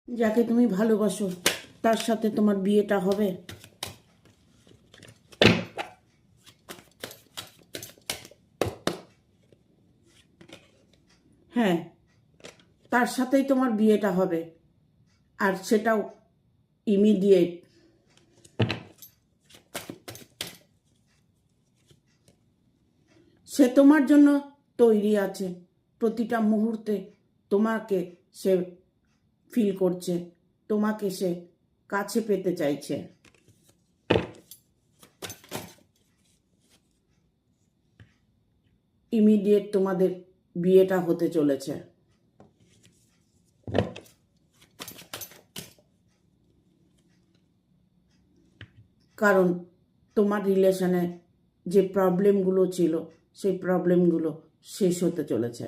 যাকে তুমি ভালোবাসো তার সাথে তোমার বিয়েটা হবে। হ্যাঁ, তার সাথেই তোমার বিয়েটা হবে, আর সেটাও ইমিডিয়েট। সে তোমার জন্য তৈরি আছে, প্রতিটা মুহূর্তে তোমাকে সে ফিল করছে, তোমাকে সে কাছে পেতে চাইছে। ইমিডিয়েট তোমাদের বিয়েটা হতে চলেছে। কারণ তোমার রিলেশনে যে প্রবলেমগুলো ছিল সেই প্রবলেমগুলো শেষ হতে চলেছে।